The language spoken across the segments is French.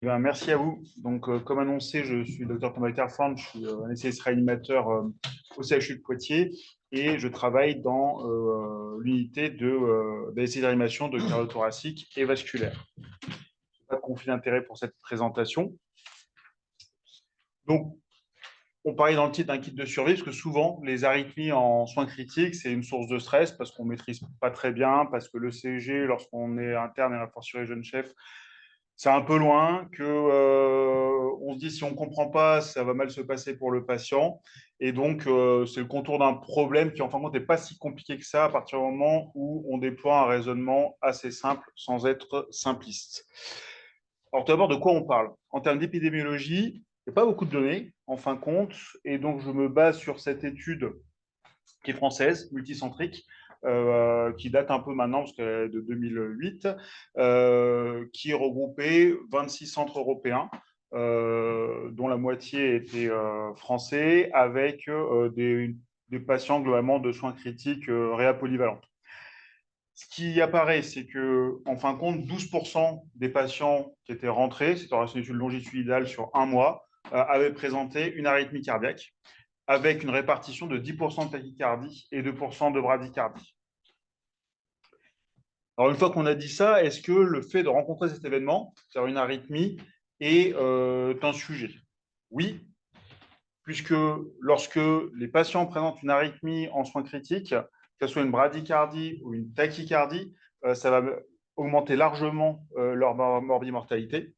Merci à vous. Donc, comme annoncé, je suis le docteur Thomas Carfand, je suis anesthésiste réanimateur au CHU de Poitiers et je travaille dans l'unité d'anesthésie de réanimation de cardio-thoracique et vasculaire. Pas de conflit d'intérêt pour cette présentation. Donc, on parlait dans le titre d'un kit de survie parce que souvent, les arythmies en soins critiques, c'est une source de stress parce qu'on ne maîtrise pas très bien, parce que le CG, lorsqu'on est interne et a fortiori jeune chef, c'est un peu loin, on se dit si on ne comprend pas, ça va mal se passer pour le patient. Et donc, c'est le contour d'un problème qui, en fin de compte, n'est pas si compliqué que ça à partir du moment où on déploie un raisonnement assez simple sans être simpliste. Alors, tout d'abord, de quoi on parle? En termes d'épidémiologie, il n'y a pas beaucoup de données, en fin de compte, et donc je me base sur cette étude qui est française, multicentrique, qui date un peu maintenant, parce qu'elle est de 2008, qui regroupait 26 centres européens, dont la moitié était français, avec des patients globalement de soins critiques réa polyvalentes. Ce qui apparaît, c'est que, en fin de compte, 12% des patients qui étaient rentrés, c'était une étude longitudinale sur un mois, avaient présenté une arythmie cardiaque, avec une répartition de 10% de tachycardie et 2% de bradycardie. Alors, une fois qu'on a dit ça, est-ce que le fait de rencontrer cet événement, c'est-à-dire une arythmie, est un sujet? Oui, puisque lorsque les patients présentent une arythmie en soins critiques, que ce soit une bradycardie ou une tachycardie, ça va augmenter largement leur morbimortalité.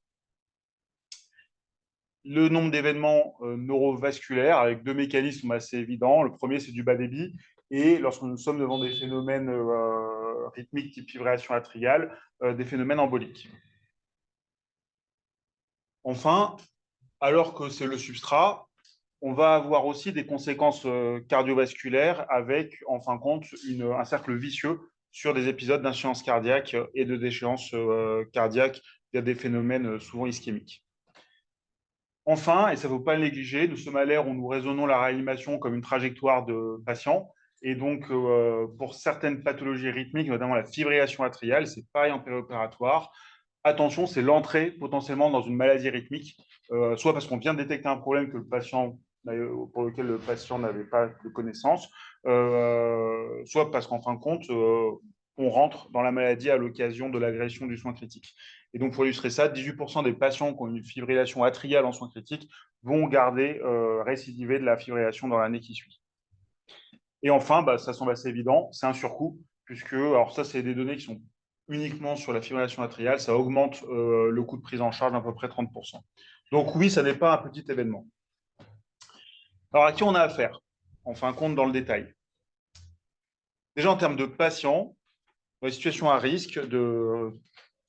Le nombre d'événements neurovasculaires avec deux mécanismes assez évidents. Le premier, c'est du bas débit. Et lorsque nous sommes devant des phénomènes rythmiques type fibrillation atriale, des phénomènes emboliques. Enfin, alors que c'est le substrat, on va avoir aussi des conséquences cardiovasculaires avec, en fin de compte, un cercle vicieux sur des épisodes d'insuffisance cardiaque et de déchéance cardiaque via des phénomènes souvent ischémiques. Enfin, et ça ne faut pas le négliger, nous sommes à l'ère où nous raisonnons la réanimation comme une trajectoire de patient. Et donc, pour certaines pathologies rythmiques, notamment la fibrillation atriale, c'est pareil en périopératoire. Attention, c'est l'entrée potentiellement dans une maladie rythmique, soit parce qu'on vient de détecter un problème pour lequel le patient n'avait pas de connaissance, soit parce qu'en fin de compte, on rentre dans la maladie à l'occasion de l'agression du soin critique. Et donc, pour illustrer ça, 18% des patients qui ont une fibrillation atriale en soins critiques vont garder récidiver de la fibrillation dans l'année qui suit. Et enfin, ça semble assez évident, c'est un surcoût, puisque, alors ça, c'est des données qui sont uniquement sur la fibrillation atriale, ça augmente le coût de prise en charge d'à peu près 30%. Donc oui, ça n'est pas un petit événement. Alors à qui on a affaire? En fin de compte, dans le détail. Déjà en termes de patients, dans les situations à risque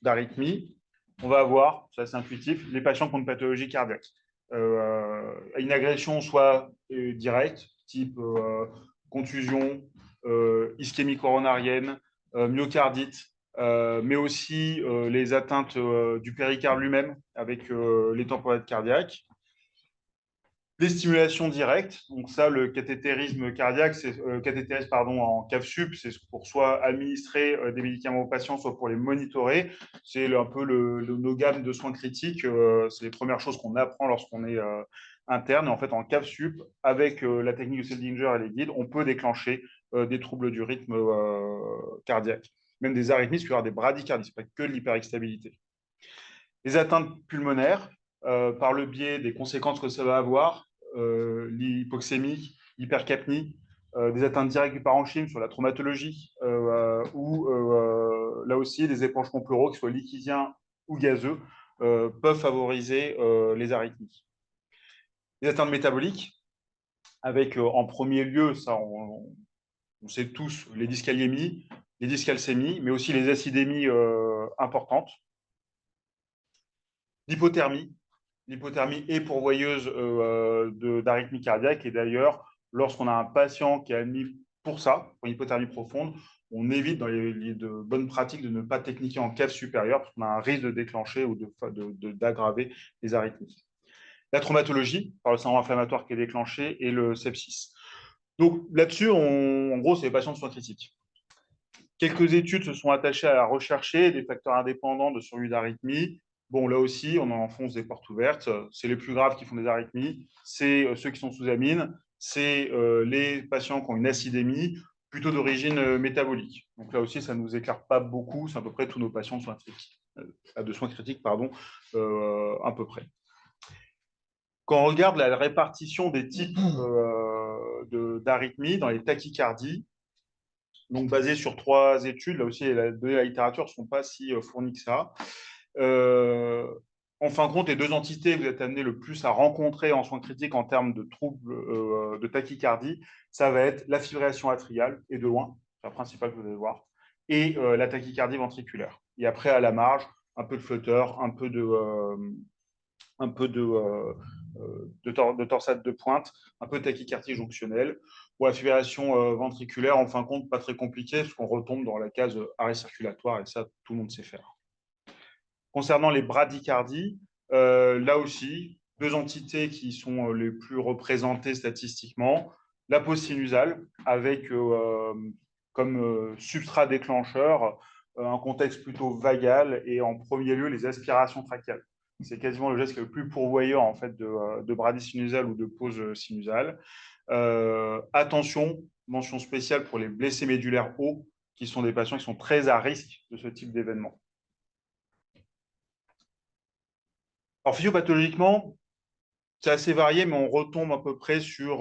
d'arythmie, on va avoir, c'est assez intuitif, les patients qui ont une pathologie cardiaque. Une agression soit directe, type contusion, ischémie coronarienne, myocardite, mais aussi les atteintes du péricarde lui-même avec les tamponnettes cardiaques. Les stimulations directes, donc ça, le cathétérisme cardiaque, c'est cathétérisme pardon, en cave sup, c'est pour soit administrer des médicaments aux patients, soit pour les monitorer. C'est un peu nos gammes de soins critiques. C'est les premières choses qu'on apprend lorsqu'on est interne. Et en fait, en cave sup, avec la technique de Seldinger et les guides, on peut déclencher des troubles du rythme cardiaque, même des arythmies, parce qu'il y aura des bradycardies, ce n'est pas que de l'hyperextabilité. Les atteintes pulmonaires, par le biais des conséquences que ça va avoir, l'hypoxémie, l'hypercapnie, des atteintes directes du parenchyme sur la traumatologie, ou là aussi des épanchements pleuraux, qu'ils soient liquidiens ou gazeux, peuvent favoriser les arythmies. Les atteintes métaboliques, avec en premier lieu, ça on sait tous, les dyscaliémies, les dyscalcémies, mais aussi les acidémies importantes. L'hypothermie. L'hypothermie est pourvoyeuse d'arythmie cardiaque. Et d'ailleurs, lorsqu'on a un patient qui est admis pour ça, pour une hypothermie profonde, on évite dans de bonnes pratiques de ne pas techniquer en cave supérieure parce qu'on a un risque de déclencher ou d'aggraver les arythmies. La traumatologie, par le syndrome inflammatoire qui est déclenché, et le sepsis. Donc là-dessus, en gros, c'est les patients de soins critiques. Quelques études se sont attachées à rechercher des facteurs indépendants de survie d'arythmie. Bon, là aussi, on enfonce des portes ouvertes. C'est les plus graves qui font des arythmies, c'est ceux qui sont sous amine, c'est les patients qui ont une acidémie, plutôt d'origine métabolique. Donc là aussi, ça ne nous éclaire pas beaucoup. C'est à peu près tous nos patients de soins critiques, pardon, à peu près. Quand on regarde la répartition des types d'arythmies dans les tachycardies, donc basées sur 3 études, là aussi, la littérature ne sont pas si fournies que ça. En fin de compte, les 2 entités que vous êtes amenés le plus à rencontrer en soins critiques en termes de troubles de tachycardie, ça va être la fibrillation atriale, et de loin, c'est la principale que vous allez voir, et la tachycardie ventriculaire. Et après, à la marge, un peu de flutter, de torsade de pointe, un peu de tachycardie jonctionnelle, ou la fibrillation ventriculaire, en fin de compte, pas très compliqué, parce qu'on retombe dans la case arrêt circulatoire, et ça, tout le monde sait faire. Concernant les bradycardies, là aussi, 2 entités qui sont les plus représentées statistiquement. La pause sinusale, avec comme substrat déclencheur un contexte plutôt vagal, et en premier lieu les aspirations trachéales. C'est quasiment le geste le plus pourvoyeur en fait, de brady sinusale ou de pause sinusale. Attention, mention spéciale pour les blessés médulaires hauts, qui sont des patients qui sont très à risque de ce type d'événement. Alors, physiopathologiquement, c'est assez varié, mais on retombe à peu près sur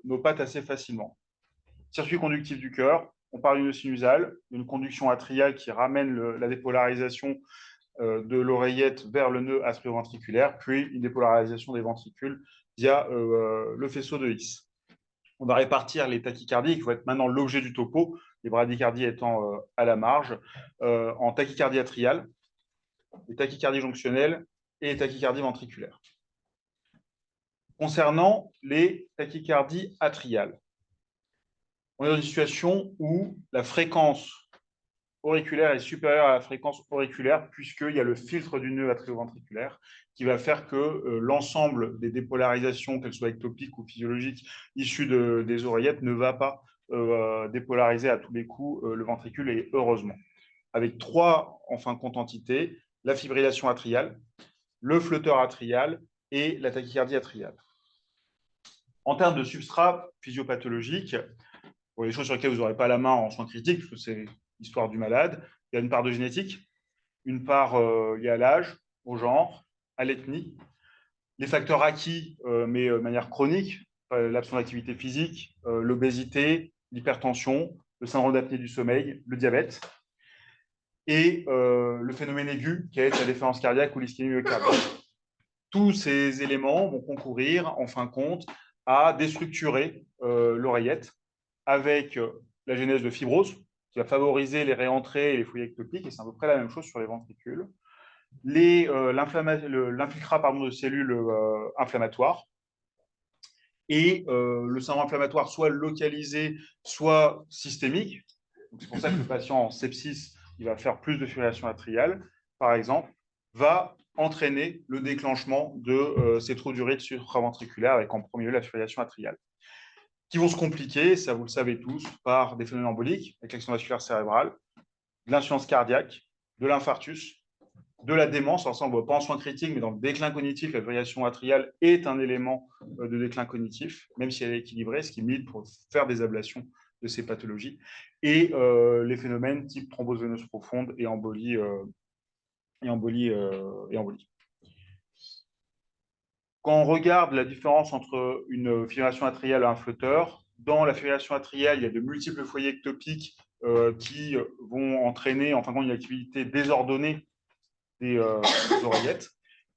nos pattes assez facilement. Circuit conductif du cœur, on parle d'une sinusale, d'une conduction atriale qui ramène la dépolarisation de l'oreillette vers le nœud atrioventriculaire, puis une dépolarisation des ventricules via le faisceau de His. On va répartir les tachycardies, qui vont être maintenant l'objet du topo, les bradycardies étant à la marge, en tachycardie atriale, les tachycardies jonctionnelles et les tachycardies ventriculaires. Concernant les tachycardies atriales, on est dans une situation où la fréquence auriculaire est supérieure à la fréquence auriculaire, puisqu'il y a le filtre du nœud atrioventriculaire qui va faire que l'ensemble des dépolarisations, qu'elles soient ectopiques ou physiologiques, issues des oreillettes, ne va pas dépolariser à tous les coups le ventricule, et heureusement. Avec 3, en fin de compte, entités, la fibrillation atriale, le flotteur atrial et la tachycardie atriale. En termes de substrat physiopathologique, les choses sur lesquelles vous n'aurez pas la main en soins critiques, parce que c'est l'histoire du malade, il y a une part de génétique, une part liée à l'âge, au genre, à l'ethnie, les facteurs acquis, mais de manière chronique, l'absence d'activité physique, l'obésité, l'hypertension, le syndrome d'apnée du sommeil, le diabète, et le phénomène aigu, qui est la défaillance cardiaque ou l'ischémie myocardique. Tous ces éléments vont concourir, en fin de compte, à déstructurer l'oreillette avec la genèse de fibrose, qui va favoriser les réentrées et les fouilles ectopiques, et c'est à peu près la même chose sur les ventricules. L'infiltrat de cellules inflammatoires, et le syndrome inflammatoire soit localisé, soit systémique. C'est pour ça que le patient en sepsis, il va faire plus de fibrillation atriale, par exemple, va entraîner le déclenchement de ces trous d'urite supraventriculaires, avec en premier lieu la fibrillation atriale, qui vont se compliquer, ça vous le savez tous, par des phénomènes emboliques, avec l'action vasculaire cérébrale, de l'insuffisance cardiaque, de l'infarctus, de la démence. Alors ça, on ne voit pas en soins critiques, mais dans le déclin cognitif, la fibrillation atriale est un élément de déclin cognitif, même si elle est équilibrée, ce qui milite pour faire des ablations de ces pathologies, et les phénomènes type thrombose veineuse profonde et embolie. Quand on regarde la différence entre une fibrillation atriale et un flotteur, dans la fibrillation atriale, il y a de multiples foyers ectopiques qui vont entraîner, en fin de compte, une activité désordonnée des oreillettes.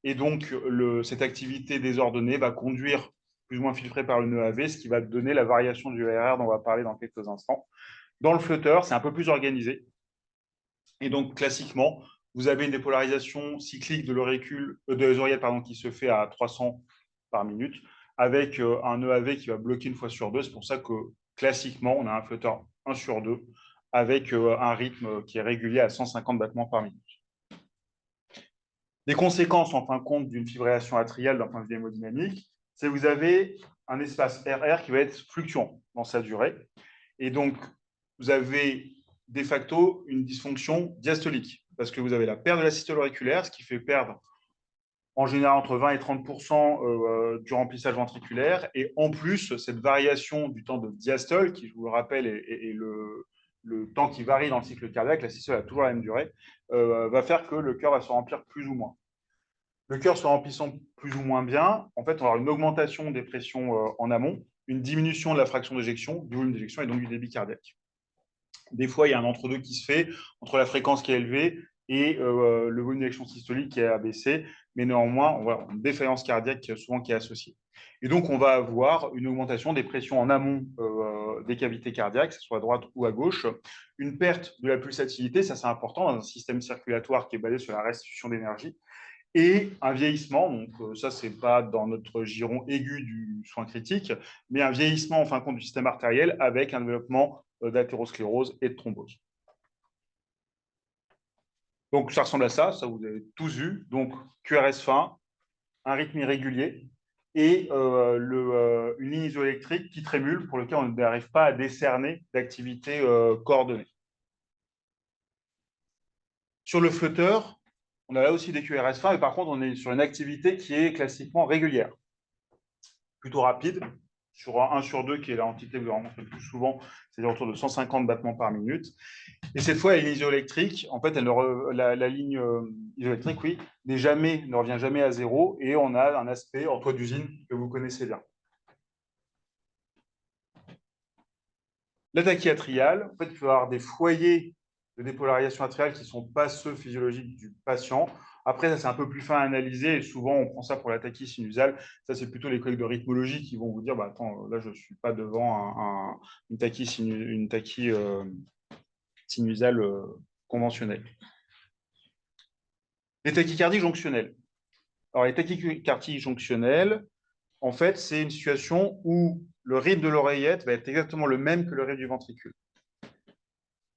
Et donc, cette activité désordonnée va conduire, plus ou moins filtrée par le nœud AV, ce qui va donner la variation du RR dont on va parler dans quelques instants. Dans le flotteur, c'est un peu plus organisé. Et donc, classiquement, vous avez une dépolarisation cyclique de des oreillettes qui se fait à 300 par minute, avec un EAV qui va bloquer une fois sur 2. C'est pour ça que, classiquement, on a un flotteur 1 sur 2, avec un rythme qui est régulier à 150 battements par minute. Les conséquences, en fin de compte, d'une fibrillation atriale d'un point de vue hémodynamique, c'est que vous avez un espace RR qui va être fluctuant dans sa durée. Et donc, vous avez de facto une dysfonction diastolique. parce que vous avez la perte de la systole auriculaire, ce qui fait perdre en général entre 20 et 30% du remplissage ventriculaire. Et en plus, cette variation du temps de diastole, qui, je vous le rappelle, est le temps qui varie dans le cycle cardiaque, la systole a toujours la même durée, va faire que le cœur va se remplir plus ou moins. Le cœur se remplissant plus ou moins bien, en fait, on va avoir une augmentation des pressions en amont, une diminution de la fraction d'éjection, du volume d'éjection et donc du débit cardiaque. Des fois, il y a un entre-deux qui se fait entre la fréquence qui est élevée et le volume d'éjection systolique qui est abaissé, mais néanmoins, on va avoir une défaillance cardiaque souvent qui est associée. Et donc, on va avoir une augmentation des pressions en amont des cavités cardiaques, que ce soit à droite ou à gauche, une perte de la pulsatilité, ça c'est important dans un système circulatoire qui est basé sur la restitution d'énergie, et un vieillissement, donc ça, c'est pas dans notre giron aigu du soin critique, mais un vieillissement en fin de compte du système artériel avec un développement d'athérosclérose et de thrombose. Donc ça ressemble à ça vous avez tous vu, donc QRS fin, un rythme irrégulier et une ligne isoélectrique qui trémule pour lequel on n'arrive pas à décerner d'activité coordonnée. Sur le flotteur, on a là aussi des QRS fins, mais par contre, on est sur une activité qui est classiquement régulière, plutôt rapide, sur un 1 sur 2, qui est l'entité que vous rencontrez le plus souvent, c'est-à-dire autour de 150 battements par minute. Et cette fois, la ligne isoélectrique, en fait, la ligne isoélectrique, oui, ne revient jamais à zéro, et on a un aspect en toit d'usine que vous connaissez bien. La tachyardie atriale, en fait, il peut y avoir des foyers de dépolarisation atriale qui ne sont pas ceux physiologiques du patient. Après, ça, c'est un peu plus fin à analyser et souvent, on prend ça pour la tachyardie sinusale. Ça, c'est plutôt les collègues de rythmologie qui vont vous dire, bah, attends, là, je ne suis pas devant une tachyardie sinusale conventionnelle. Les tachycardies jonctionnelles. Alors, les tachycardies jonctionnelles, en fait, c'est une situation où le rythme de l'oreillette va être exactement le même que le rythme du ventricule,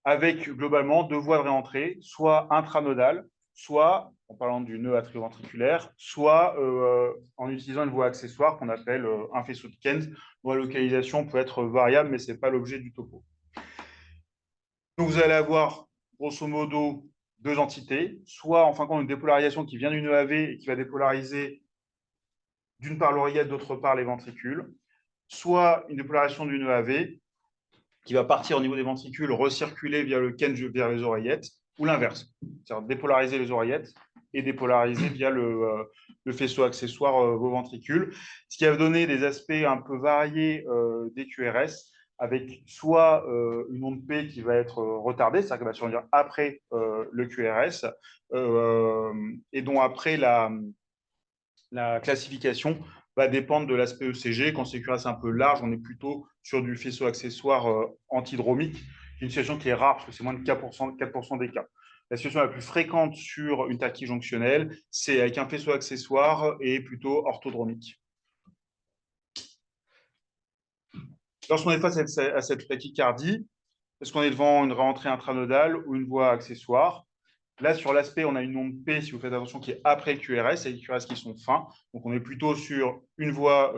avec globalement deux voies de réentrée, soit intranodale, soit, en parlant du nœud atrioventriculaire, soit en utilisant une voie accessoire qu'on appelle un faisceau de Kent, dont la localisation peut être variable, mais ce n'est pas l'objet du topo. Donc vous allez avoir, grosso modo, deux entités, soit en fin de compte une dépolarisation qui vient du nœud AV et qui va dépolariser d'une part l'oreillette, d'autre part les ventricules, soit une dépolarisation du nœud AV qui va partir au niveau des ventricules, recirculer via le Kent vers les oreillettes, ou l'inverse, c'est-à-dire dépolariser les oreillettes et dépolariser via le faisceau accessoire vos ventricules, ce qui a donné des aspects un peu variés des QRS, avec soit une onde P qui va être retardée, c'est-à-dire qu'elle va survenir après le QRS, et dont après la classification va dépendre de l'aspect ECG. Quand c'est QRS un peu large, on est plutôt sur du faisceau accessoire antidromique, une situation qui est rare parce que c'est moins de 4% des cas. La situation la plus fréquente sur une tachycardie jonctionnelle, c'est avec un faisceau accessoire et plutôt orthodromique. Lorsqu'on est face à cette tachycardie, est-ce qu'on est devant une rentrée intranodale ou une voie accessoire? Là, sur l'aspect, on a une onde P, si vous faites attention, qui est après le QRS, et les QRS qui sont fins. Donc, on est plutôt sur une voie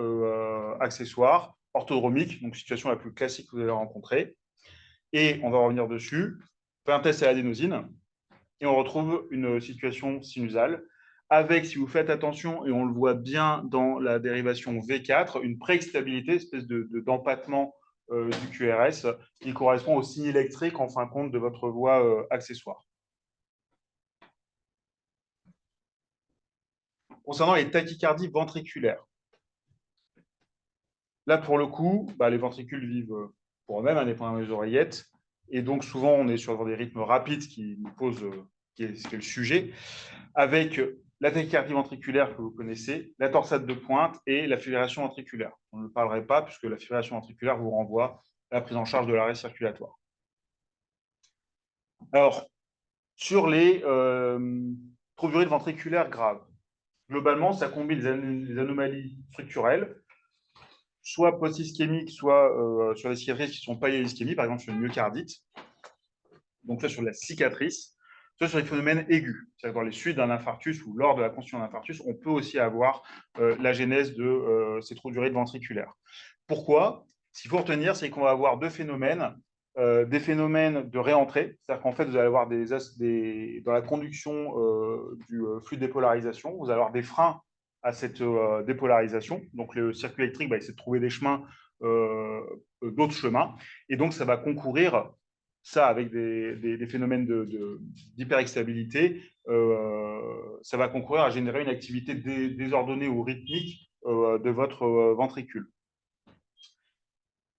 accessoire, orthodromique, donc situation la plus classique que vous allez rencontrer. Et on va revenir dessus. On fait un test à l'adénosine, et on retrouve une situation sinusale, avec, si vous faites attention, et on le voit bien dans la dérivation V4, une préexcitabilité, espèce d'empattement du QRS, qui correspond au signe électrique, en fin de compte, de votre voie accessoire. Concernant les tachycardies ventriculaires, là, pour le coup, les ventricules vivent pour eux-mêmes, indépendamment des oreillettes. Et donc, souvent, on est sur des rythmes rapides qui nous posent, qui est le sujet, avec la tachycardie ventriculaire que vous connaissez, la torsade de pointe et la fibrillation ventriculaire. On ne parlerait pas, puisque la fibrillation ventriculaire vous renvoie à la prise en charge de l'arrêt circulatoire. Alors, sur les troubles ventriculaires graves, globalement, ça combine les anomalies structurelles, soit post-ischémiques, soit sur les cicatrices qui ne sont pas liées à l'ischémie, par exemple sur une myocardite, donc là sur la cicatrice, soit sur les phénomènes aigus, c'est-à-dire dans les suites d'un infarctus ou lors de la constitution d'un infarctus, on peut aussi avoir la genèse de ces troubles du rythme ventriculaire. Pourquoi? Ce qu'il faut retenir, c'est qu'on va avoir deux phénomènes des phénomènes de réentrée, c'est-à-dire qu'en fait, vous allez avoir dans la conduction du flux de dépolarisation, vous allez avoir des freins à cette dépolarisation. Donc, le circuit électrique va essayer de trouver des chemins, d'autres chemins, et donc ça va concourir, ça avec des phénomènes d'hyperexstabilité, ça va concourir à générer une activité désordonnée ou rythmique de votre ventricule.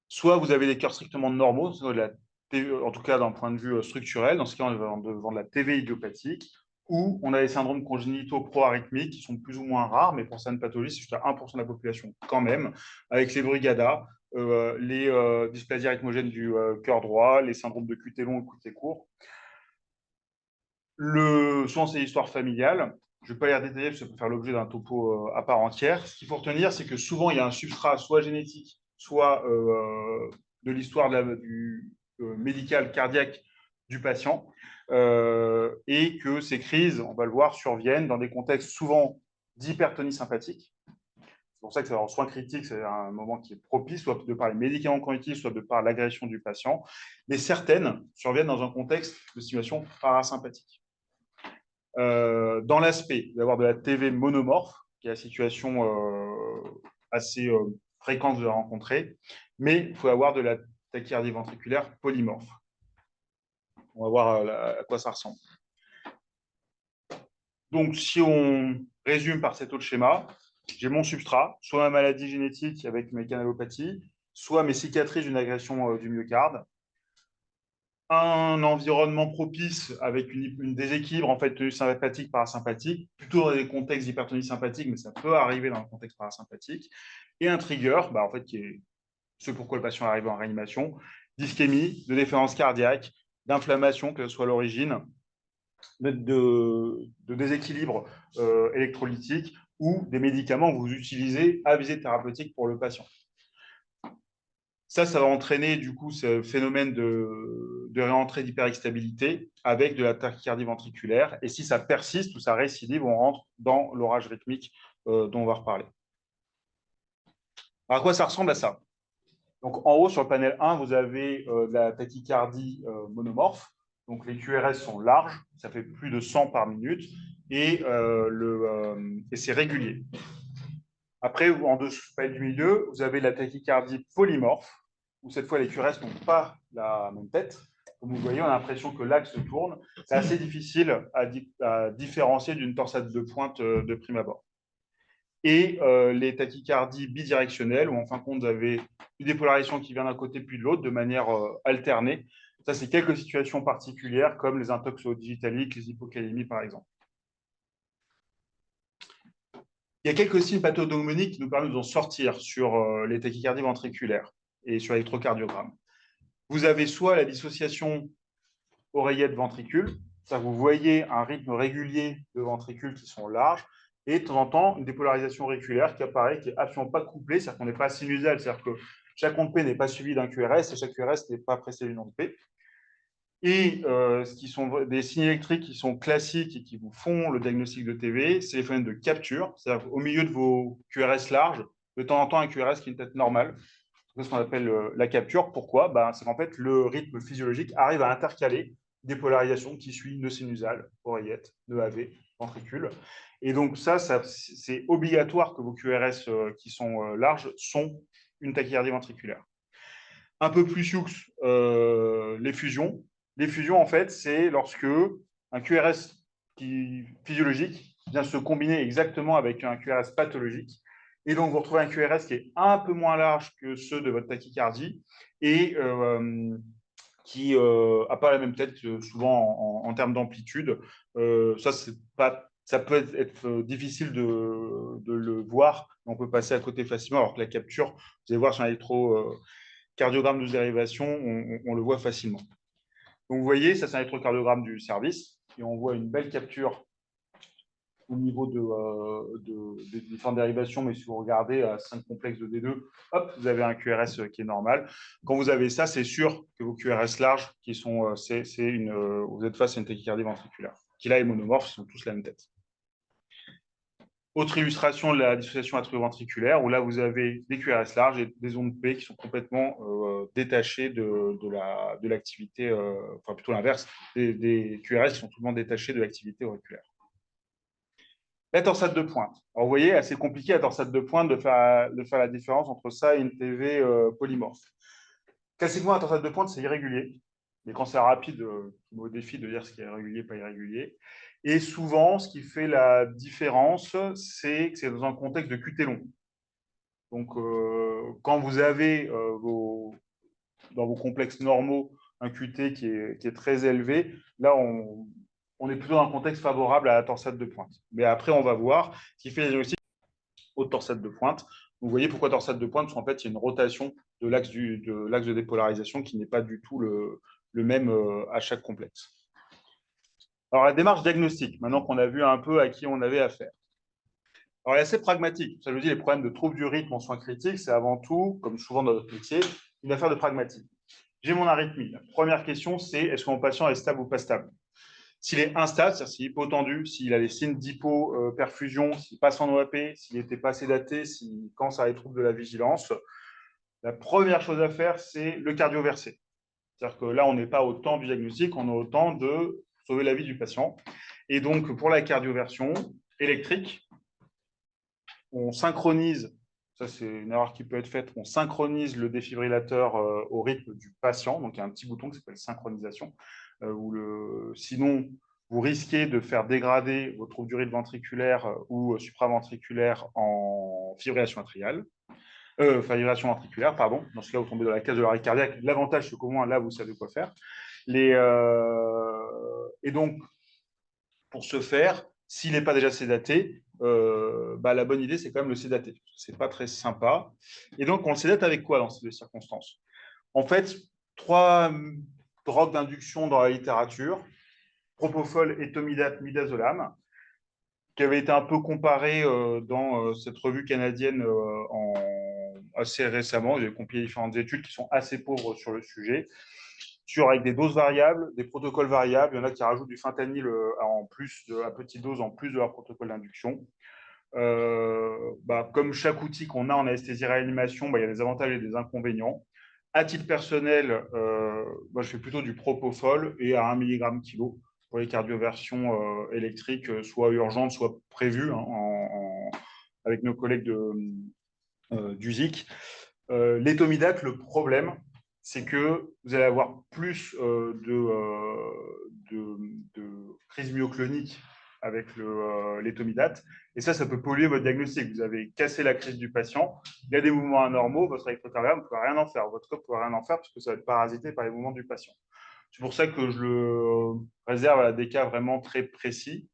Soit vous avez des cœurs strictement normaux, en tout cas d'un point de vue structurel, dans ce cas, on est devant de la TV idiopathique, ou on a des syndromes congénitaux pro-arythmiques qui sont plus ou moins rares, mais pour certaines pathologies, c'est jusqu'à 1% de la population quand même, avec les brugada, les dysplasies rythmogènes du cœur droit, les syndromes de QT long et QT court. Souvent, c'est l'histoire familiale. Je ne vais pas les détailler parce que ça peut faire l'objet d'un topo à part entière. Ce qu'il faut retenir, c'est que souvent, il y a un substrat soit génétique, soit de l'histoire du médical cardiaque du patient, et que ces crises, on va le voir, surviennent dans des contextes souvent d'hypertonie sympathique. C'est pour ça que en soins critiques, c'est un moment qui est propice, soit de par les médicaments qu'on utilise, soit de par l'agression du patient. Mais certaines surviennent dans un contexte de situation parasympathique. Dans l'aspect, il va y avoir de la TV monomorphe, qui est la situation assez fréquente de rencontrer, mais il faut avoir de la tachycardie ventriculaire polymorphe. On va voir à quoi ça ressemble. Donc, si on résume par cet autre schéma, j'ai mon substrat, soit ma maladie génétique avec mes canalopathies, soit mes cicatrices d'une agression du myocarde, un environnement propice avec une déséquilibre en fait sympathique parasympathique, plutôt dans des contextes d'hypertonie sympathique, mais ça peut arriver dans un contexte parasympathique, et un trigger, en fait, qui est ce pourquoi le patient arrive en réanimation, d'ischémie, de défaillance cardiaque, d'inflammation, que ce soit l'origine, de déséquilibre électrolytique ou des médicaments que vous utilisez à visée thérapeutique pour le patient. Ça va entraîner du coup ce phénomène de réentrée d'hyperexstabilité avec de la tachycardie ventriculaire. Et si ça persiste ou ça récidive, on rentre dans l'orage rythmique dont on va reparler. Alors, à quoi ça ressemble à ça? Donc, en haut, sur le panel 1, vous avez de la tachycardie monomorphe. Donc, les QRS sont larges, ça fait plus de 100 par minute, et c'est régulier. Après, en dessous du milieu, vous avez la tachycardie polymorphe, où cette fois les QRS n'ont pas la même tête. Comme vous voyez, on a l'impression que l'axe tourne. C'est assez difficile à différencier d'une torsade de pointe de prime abord. Et les tachycardies bidirectionnelles, où en fin de compte, vous avez une dépolarisation qui vient d'un côté puis de l'autre de manière alternée. Ça, c'est quelques situations particulières, comme les intoxo-digitaliques, les hypocalémies, par exemple. Il y a quelques signes pathognomoniques qui nous permettent d'en sortir sur les tachycardies ventriculaires et sur l'électrocardiogramme. Vous avez soit la dissociation oreillette-ventricule, c'est-à-dire que vous voyez un rythme régulier de ventricules qui sont larges, et de temps en temps, une dépolarisation auriculaire qui apparaît, qui n'est absolument pas couplée, c'est-à-dire qu'on n'est pas sinusal, c'est-à-dire que chaque onde P n'est pas suivi d'un QRS et chaque QRS n'est pas précédé d'une onde P. Et ce qui sont des signes électriques qui sont classiques et qui vous font le diagnostic de TV, c'est les phénomènes de capture, c'est-à-dire au milieu de vos QRS larges, de temps en temps un QRS qui est une tête normale. C'est ce qu'on appelle la capture. Pourquoi? C'est qu'en fait, le rythme physiologique arrive à intercaler des polarisations qui suivent nœud sinusal, oreillette, nœud AV, ventricule. Et donc ça c'est obligatoire que vos QRS qui sont larges sont une tachycardie ventriculaire. Un peu plus sioux, les fusions. Les fusions, en fait, c'est lorsque un QRS physiologique vient se combiner exactement avec un QRS pathologique. Et donc, vous retrouvez un QRS qui est un peu moins large que ceux de votre tachycardie et qui n'a pas la même tête, souvent en termes d'amplitude. Ça peut être difficile de le voir, on peut passer à côté facilement, alors que la capture, vous allez voir sur un électrocardiogramme de dérivation, on le voit facilement. Donc, vous voyez, ça, c'est un électrocardiogramme du service, et on voit une belle capture au niveau des différentes dérivations, mais si vous regardez à 5 complexes de D2, hop, vous avez un QRS qui est normal. Quand vous avez ça, c'est sûr que vos QRS larges, vous êtes face à une tachycardie ventriculaire, qui là est monomorphe, ils sont tous la même tête. Autre illustration de la dissociation atrioventriculaire, où là, vous avez des QRS larges et des ondes P qui sont complètement détachées de l'activité, enfin plutôt l'inverse, des QRS qui sont totalement détachés de l'activité auriculaire. La torsade de pointe. Alors, vous voyez, assez compliqué la torsade de pointe de faire la différence entre ça et une TV polymorphe. Classiquement, la torsade de pointe, c'est irrégulier. Mais quand c'est rapide, au défi de dire ce qui est irrégulier, pas irrégulier. Et souvent, ce qui fait la différence, c'est que c'est dans un contexte de QT long. Donc, quand vous avez dans vos complexes normaux un QT qui est très élevé, là, on est plutôt dans un contexte favorable à la torsade de pointe. Mais après, on va voir ce qui fait les diagnostics aux torsades de pointe. Vous voyez pourquoi torsade de pointe, parce qu'en fait, il y a une rotation de l'axe de dépolarisation qui n'est pas du tout le même à chaque complexe. Alors, la démarche diagnostique, maintenant qu'on a vu un peu à qui on avait affaire. Alors, elle est assez pragmatique. Ça veut dire les problèmes de troubles du rythme en soins critiques, c'est avant tout, comme souvent dans notre métier, une affaire de pragmatique. J'ai mon arythmie. La première question, c'est est-ce que mon patient est stable ou pas stable? S'il est instable, c'est-à-dire s'il est hypotendu, s'il a des signes d'hypoperfusion, s'il passe en OAP, s'il n'était pas sédaté, s'il commence à les troubles de la vigilance, la première chose à faire, c'est le cardioversé. C'est-à-dire que là, on n'est pas au temps du diagnostic, on est au temps de sauver la vie du patient. Et donc, pour la cardioversion électrique, on synchronise, ça c'est une erreur qui peut être faite, on synchronise le défibrillateur au rythme du patient. Donc, il y a un petit bouton qui s'appelle synchronisation. Sinon, vous risquez de faire dégrader vos troubles du rythme ventriculaire ou supraventriculaire en fibrillation atriale. Fibrillation ventriculaire, pardon. Dans ce cas, vous tombez dans la case de l'arrêt cardiaque. L'avantage, c'est qu'au moins, là, vous savez quoi faire. Et donc, pour ce faire, s'il n'est pas déjà sédaté, la bonne idée, c'est quand même le sédater. Ce n'est pas très sympa. Et donc, on le sédate avec quoi dans ces circonstances? En fait, 3 drogues d'induction dans la littérature, propofol, étomidate, midazolam, qui avaient été un peu comparés dans cette revue canadienne assez récemment. J'ai compilé différentes études qui sont assez pauvres sur le sujet, avec des doses variables, des protocoles variables. Il y en a qui rajoutent du fentanyl à petite dose en plus de leur protocole d'induction. Comme chaque outil qu'on a en anesthésie-réanimation, il y a des avantages et des inconvénients. À titre personnel, je fais plutôt du propofol et à 1 mg kilo pour les cardioversions électriques, soit urgentes, soit prévues avec nos collègues d'USIC. L'étomidate, le problème, c'est que vous allez avoir plus de crise myoclonique avec l'étomidate. Et ça peut polluer votre diagnostic. Vous avez cassé la crise du patient, il y a des mouvements anormaux, votre électrocardiogramme ne peut rien en faire, votre corps ne peut rien en faire parce que ça va être parasité par les mouvements du patient. C'est pour ça que je le réserve à des cas vraiment très précis.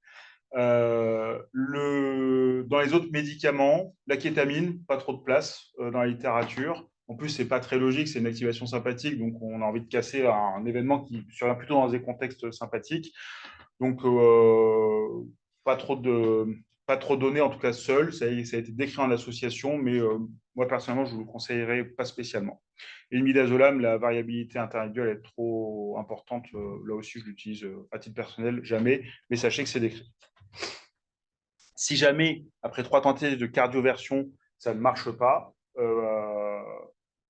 Dans les autres médicaments, la kétamine, pas trop de place dans la littérature. En plus, c'est pas très logique, c'est une activation sympathique, donc on a envie de casser un événement qui survient plutôt dans des contextes sympathiques. Donc, pas trop de données, en tout cas seul. Ça a été décrit en association, mais moi, personnellement, je ne vous le conseillerais pas spécialement. Et le midazolam, la variabilité interindividuelle est trop importante. Là aussi, je l'utilise à titre personnel, jamais, mais sachez que c'est décrit. Si jamais, après 3 tentatives de cardioversion, ça ne marche pas,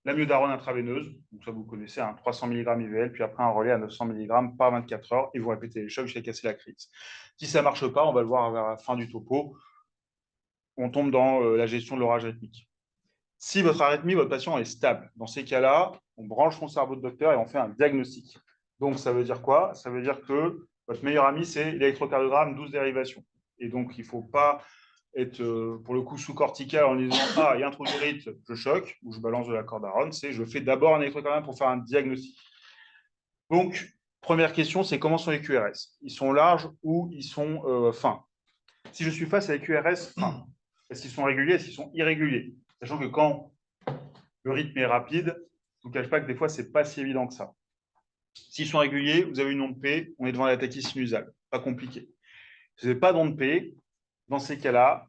l'amiodarone intraveineuse, donc ça vous connaissez, 300 mg IVL, puis après un relais à 900 mg par 24 heures, et vous répétez les chocs jusqu'à casser la crise. Si ça ne marche pas, on va le voir vers la fin du topo, on tombe dans la gestion de l'orage rythmique. Si votre arythmie, votre patient est stable, dans ces cas-là, on branche son cerveau de docteur et on fait un diagnostic. Donc, ça veut dire quoi? Ça veut dire que votre meilleur ami, c'est l'électrocardiogramme 12 dérivations. Et donc, il ne faut pas être, pour le coup, sous-cortical en disant « Ah, il y a un trou du rythme, je choque » ou « Je balance de la cordarone », c'est « Je fais d'abord un électrocardiogramme pour faire un diagnostic ». Donc, première question, c'est comment sont les QRS? Ils sont larges ou ils sont fins? Si je suis face à les QRS fins, est-ce qu'ils sont réguliers? Est-ce qu'ils sont irréguliers? Sachant que quand le rythme est rapide, je ne vous cache pas que des fois, ce n'est pas si évident que ça. S'ils sont réguliers, vous avez une onde P, on est devant la tachycardie sinusale. Pas compliqué. Si vous n'avez pas d'onde P, dans ces cas-là,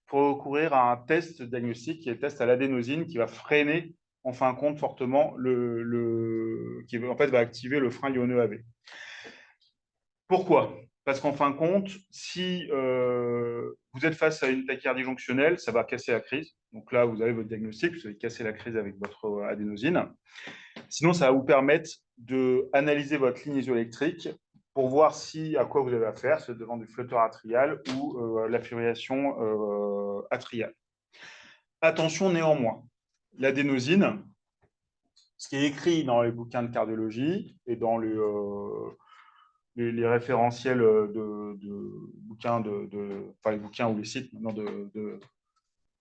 il faut recourir à un test diagnostique qui est le test à l'adénosine qui va freiner, en fin de compte, fortement, qui en fait va activer le frein lyoneux AV. Pourquoi? Parce qu'en fin de compte, si vous êtes face à une tachycardie jonctionnelle, ça va casser la crise. Donc là, vous avez votre diagnostic, vous avez cassé la crise avec votre adénosine. Sinon, ça va vous permettre d'analyser votre ligne isoélectrique pour voir à quoi vous avez affaire, c'est devant du flotteur atrial ou la fibrillation atriale. Attention néanmoins, l'adénosine, ce qui est écrit dans les bouquins de cardiologie et dans les référentiels de bouquins, enfin les bouquins ou les sites maintenant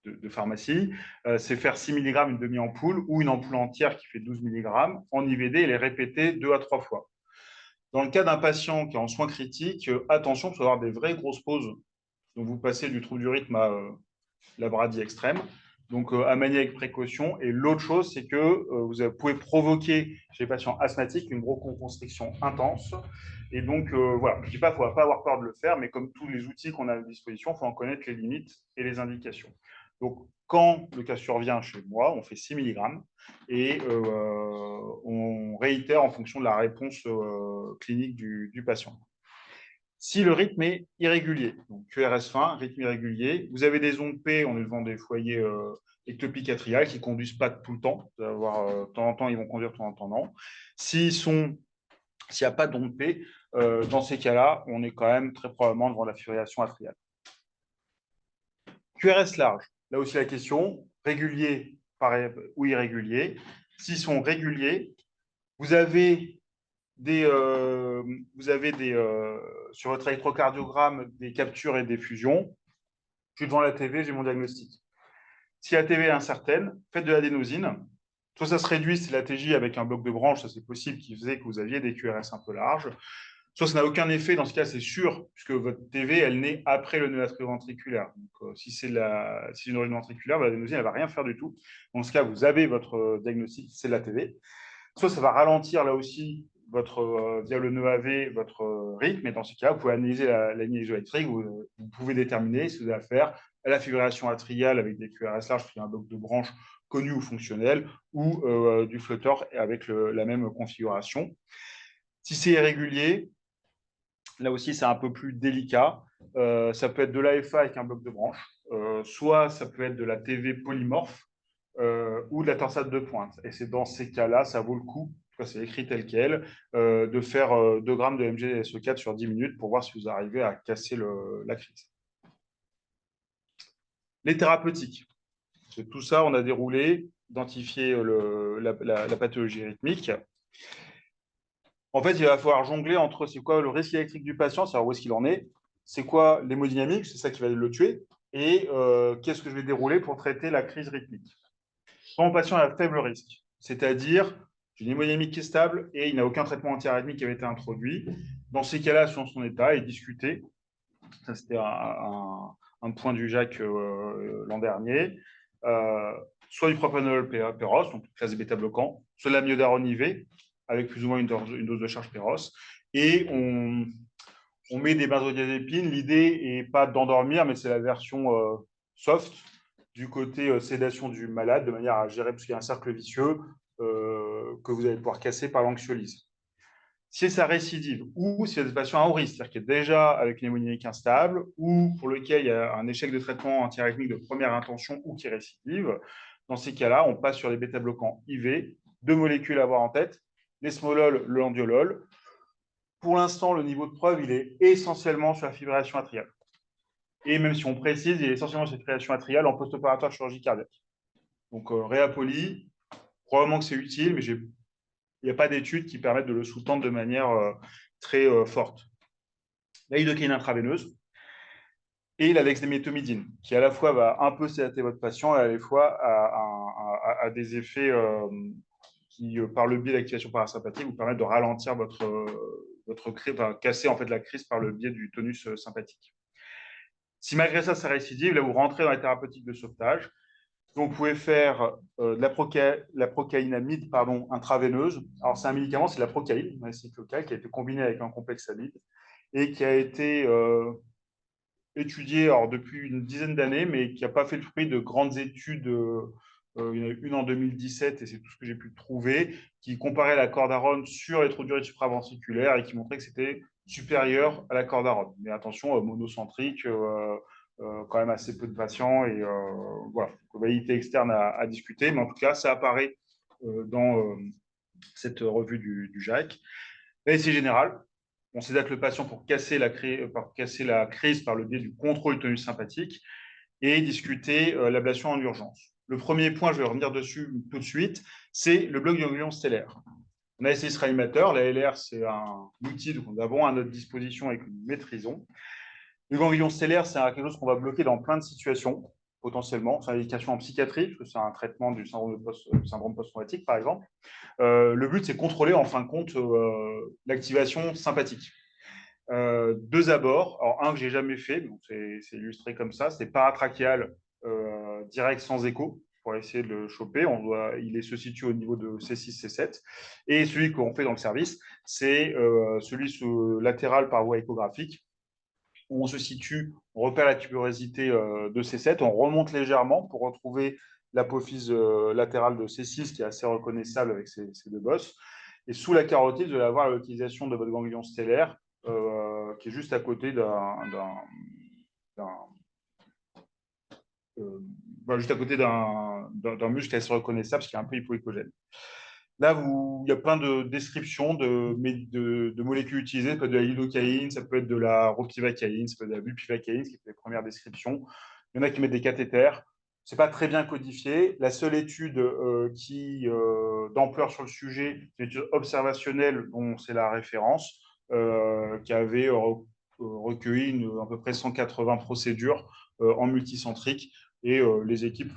de pharmacie, c'est faire 6 mg une demi-ampoule ou une ampoule entière qui fait 12 mg en IVD et les répéter 2 à 3 fois. Dans le cas d'un patient qui est en soins critiques, attention, il faut avoir des vraies grosses pauses. Donc, vous passez du trouble du rythme à la bradie extrême. Donc, à manier avec précaution. Et l'autre chose, c'est que vous pouvez provoquer chez les patients asthmatiques une bronchoconstriction intense. Et donc, voilà, je ne dis pas qu'il ne faut pas avoir peur de le faire, mais comme tous les outils qu'on a à disposition, il faut en connaître les limites et les indications. Donc, quand le cas survient chez moi, on fait 6 mg et on réitère en fonction de la réponse clinique du patient. Si le rythme est irrégulier, donc QRS fin, rythme irrégulier, vous avez des ondes P, on est devant des foyers ectopiques atriales qui ne conduisent pas tout le temps. De temps en temps, ils vont conduire, de temps en temps, non. S'il n'y a pas d'ondes P, dans ces cas-là, on est quand même très probablement devant la fibrillation atriale. QRS large, là aussi la question, régulier ou irrégulier. S'ils sont réguliers, vous avez sur votre électrocardiogramme des captures et des fusions. Je suis devant la TV, j'ai mon diagnostic. Si la TV est incertaine, faites de l'adénosine. Soit ça se réduit, c'est la TJ avec un bloc de branche, ça c'est possible, qui faisait que vous aviez des QRS un peu larges. Soit ça n'a aucun effet, dans ce cas c'est sûr, puisque votre TV, elle naît après le nœud atrioventriculaire. Donc si c'est une origine ventriculaire, l'adénosine, elle ne va rien faire du tout. Dans ce cas, vous avez votre diagnostic, c'est la TV. Soit ça va ralentir là aussi via le nœud AV votre rythme, et dans ce cas, vous pouvez analyser la ligne isoélectrique, vous pouvez déterminer si vous avez affaire à la fibrillation atriale avec des QRS larges, qui est un bloc de branche connu ou fonctionnel, ou du flotteur avec la même configuration. Si c'est irrégulier, là aussi c'est un peu plus délicat. Ça peut être de l'AFA avec un bloc de branche, soit ça peut être de la TV polymorphe, ou de la torsade de pointe. Et c'est dans ces cas-là, ça vaut le coup, c'est écrit tel quel, de faire 2 grammes de MGSE4 sur 10 minutes pour voir si vous arrivez à casser la crise. Les thérapeutiques. C'est tout ça, on a déroulé, identifié la pathologie rythmique. En fait, il va falloir jongler entre c'est quoi le risque électrique du patient, c'est-à-dire où est-ce qu'il en est, c'est quoi l'hémodynamique, c'est ça qui va le tuer, et qu'est-ce que je vais dérouler pour traiter la crise rythmique. Quand mon patient a faible risque, c'est-à-dire j'ai une hémodynamique qui est stable et il n'a aucun traitement antiarythmique qui avait été introduit, dans ces cas-là, selon son état, et discuter. Ça, c'était un point du JAC l'an dernier. Soit du propranolol péros, donc classe bêta-bloquant, soit de l'amiodarone IV, avec plus ou moins une dose de charge péros. Et on met des benzodiazépines. L'idée n'est pas d'endormir, mais c'est la version soft du côté sédation du malade, de manière à gérer, parce qu'il y a un cercle vicieux que vous allez pouvoir casser par l'anxiolyse. Si ça récidive, ou si il y a des patients à haut risque, c'est-à-dire qu'il est déjà avec une hémodynamique instable, ou pour lequel il y a un échec de traitement antiarythmique de première intention ou qui récidive, dans ces cas-là, on passe sur les bêta-bloquants IV, 2 molécules à avoir en tête, l'esmolol, le landiolol. Pour l'instant, le niveau de preuve, il est essentiellement sur la fibrillation atriale. Et même si on précise, il est essentiellement sur la fibrillation atriale en post-opératoire chirurgie cardiaque. Donc, réapolie, probablement que c'est utile, mais il n'y a pas d'études qui permettent de le sous-tendre de manière très forte. La lidocaïne intraveineuse et la dexméthomidine, qui à la fois va un peu sédater votre patient et à la fois a des effets qui, par le biais d'activation parasympathique, vous permettent de ralentir votre crise, enfin, casser en fait la crise par le biais du tonus sympathique. Si malgré ça, ça récidive, là, vous rentrez dans les thérapeutiques de sauvetage. Donc, vous pouvez faire de la procaïnamide intraveineuse. Alors, c'est un médicament, c'est la procaïne, qui a été combiné avec un complexe amide et qui a été étudié depuis une dizaine d'années, mais qui n'a pas fait le fruit de grandes études. Il y en a une en 2017, et c'est tout ce que j'ai pu trouver, qui comparait la cordarone sur les trous du rythme supraventriculaire et qui montrait que c'était supérieure à la cordarone. Mais attention, monocentrique, quand même assez peu de patients. Et voilà, validité externe à discuter. Mais en tout cas, ça apparaît dans cette revue du JAC. L'ASI générale, on sédate le patient pour casser la crise par le biais du contrôle du tonus sympathique et discuter l'ablation en urgence. Le premier point, je vais revenir dessus tout de suite, c'est le bloc du ganglion stellaire. On a essayé ce réanimateur, la LR, c'est un outil que nous avons à notre disposition et que nous maîtrisons. Le ganglion stellaire, c'est quelque chose qu'on va bloquer dans plein de situations, potentiellement. C'est une indication en psychiatrie, parce que c'est un traitement du syndrome post-traumatique, par exemple. Le but, c'est contrôler, en fin de compte, l'activation sympathique. Deux abords. Alors, un que j'ai jamais fait, c'est illustré comme ça, c'est paratrachéal direct sans écho pour essayer de le choper. Il se situe au niveau de C6, C7. Et celui qu'on fait dans le service, c'est celui latéral par voie échographique, où on se situe, on repère la tuberosité de C7, on remonte légèrement pour retrouver l'apophyse latérale de C6 qui est assez reconnaissable avec ces deux bosses. Et sous la carotide, vous allez avoir l'utilisation de votre ganglion stellaire qui est juste à côté juste à côté d'un muscle assez reconnaissable, qui est un peu hypoécogène. Là, il y a plein de descriptions de molécules utilisées. Ça peut être de la lidocaïne, ça peut être de la ropivacaïne, ça peut être de la bupivacaïne, qui sont les premières descriptions. Il y en a qui mettent des cathéters. Ce n'est pas très bien codifié. La seule étude d'ampleur sur le sujet, c'est une étude observationnelle dont c'est la référence, qui avait recueilli à peu près 180 procédures en multicentrique. Et les équipes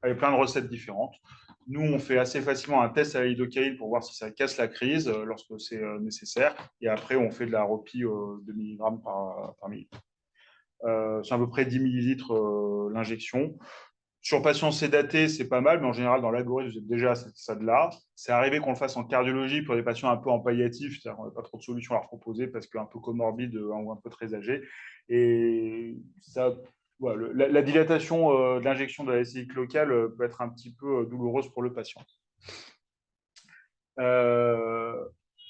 avaient plein de recettes différentes. Nous, on fait assez facilement un test à la lidocaïne pour voir si ça casse la crise lorsque c'est nécessaire. Et après, on fait de la repie de milligrammes par millilitre. C'est à peu près 10 millilitres l'injection. Sur patient sédaté, c'est pas mal, mais en général, dans l'algorithme, vous êtes déjà à ce stade-là. C'est arrivé qu'on le fasse en cardiologie pour des patients un peu en palliatif, c'est-à-dire qu'on n'a pas trop de solutions à leur proposer parce qu'un peu comorbide ou un peu très âgé. Et ça, voilà, la dilatation de l'injection de la SCIC locale peut être un petit peu douloureuse pour le patient.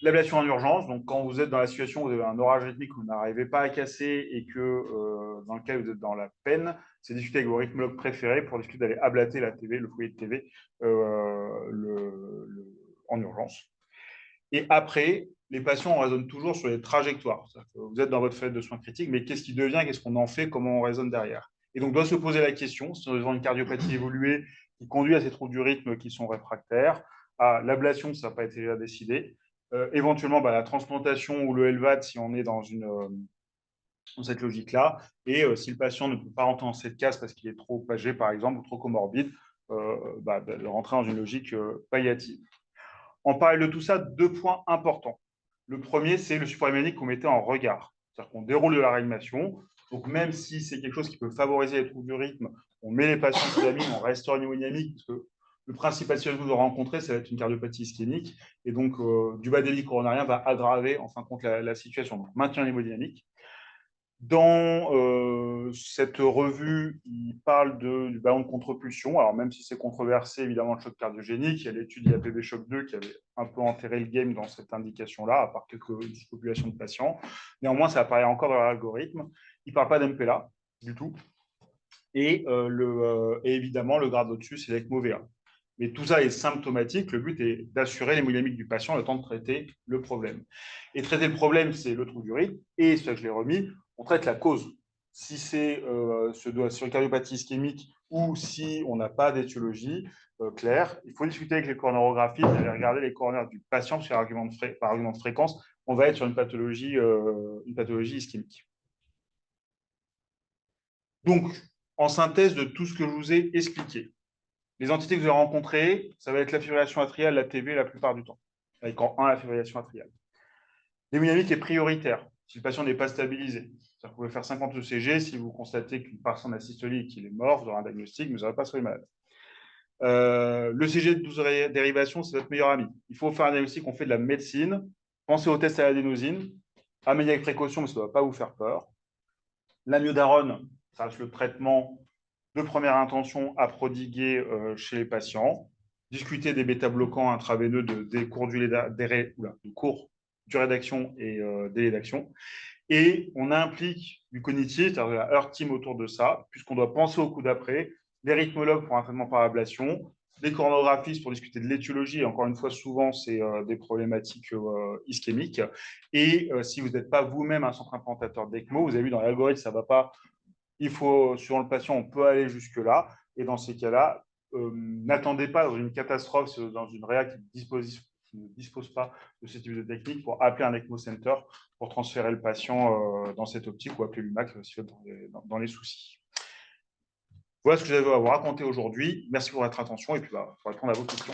L'ablation en urgence, donc quand vous êtes dans la situation où vous avez un orage rythmique que vous n'arrivez pas à casser et que dans lequel vous êtes dans la peine, c'est discuter avec vos rythmologues préférés pour discuter d'aller ablater la TV, le foyer de TV en urgence. Et après, les patients, on raisonne toujours sur les trajectoires. Vous êtes dans votre fenêtre de soins critiques, mais qu'est-ce qui devient, qu'est-ce qu'on en fait, comment on raisonne derrière. Et donc, doit se poser la question, si on est devant une cardiopathie évoluée qui conduit à ces troubles du rythme qui sont réfractaires, à l'ablation, ça n'a pas été déjà décidé, éventuellement la transplantation ou le LVAD si on est dans cette logique-là, et si le patient ne peut pas rentrer dans cette case parce qu'il est trop âgé, par exemple, ou trop comorbide, de rentrer dans une logique palliative. En parallèle de tout ça, deux points importants. Le premier, c'est le support hémodynamique qu'on mettait en regard. C'est-à-dire qu'on déroule de la réanimation. Donc, même si c'est quelque chose qui peut favoriser les troubles du rythme, on met les patients sous la mine, on restaure une hémodynamique, parce que le principal situation que vous aurez rencontré, ça va être une cardiopathie ischémique. Et donc, du bas débit coronarien va aggraver, en fin de compte, la situation. Donc, maintenir l'hémodynamique. Dans cette revue, il parle du ballon de contre-pulsion. Alors, même si c'est controversé, évidemment, le choc cardiogénique, il y a l'étude IAPB Choc 2 qui avait un peu enterré le game dans cette indication-là, à part quelques populations de patients. Néanmoins, ça apparaît encore dans l'algorithme. Il ne parle pas d'MPLA du tout. Et évidemment, le grade au-dessus, c'est l'ECMO-VA. Mais tout ça est symptomatique. Le but est d'assurer l'hémodynamique du patient le temps de traiter le problème. Et traiter le problème, c'est le trou du rythme. Et ça, je l'ai remis, on traite la cause. Si c'est sur une cardiopathie ischémique ou si on n'a pas d'étiologie claire, il faut discuter avec les coronarographies, aller regarder les coroners du patient, parce que par argument de fréquence, on va être sur une pathologie ischémique. Donc, en synthèse de tout ce que je vous ai expliqué, les entités que vous avez rencontrées, ça va être la fibrillation atriale, la TV la plupart du temps, avec en 1 la fibrillation atriale. L'hémodynamique est prioritaire si le patient n'est pas stabilisé. C'est-à-dire que vous pouvez faire 50 ECG, si vous constatez qu'une personne a systolie et qu'il est mort, vous aurez un diagnostic, mais vous n'aurez pas soigné malade. Le CG de 12 dérivations, c'est votre meilleur ami. Il faut faire un diagnostic, on fait de la médecine. Pensez au test à l'adénosine. Améliorez avec précaution, mais ça ne doit pas vous faire peur. L'amiodarone, ça reste le traitement de première intention à prodiguer chez les patients. Discuter des bêta-bloquants intraveineux de cours durée d'action et délai d'action. Et on implique du cognitif, c'est-à-dire la Heart Team autour de ça, puisqu'on doit penser au coup d'après, des rythmologues pour un traitement par ablation, des coronographistes pour discuter de l'étiologie. Et encore une fois, souvent, c'est des problématiques ischémiques. Et si vous n'êtes pas vous-même un centre implantateur d'ECMO, vous avez vu dans l'algorithme, ça ne va pas. Il faut, sur le patient, on peut aller jusque-là. Et dans ces cas-là, n'attendez pas dans une catastrophe, dans une réa qui ne dispose pas de ce type de technique pour appeler un ECMO Center pour transférer le patient dans cette optique ou appeler l'UMAC si vous êtes dans les soucis. Voilà ce que j'avais à vous raconter aujourd'hui. Merci pour votre attention et puis pour répondre à vos questions.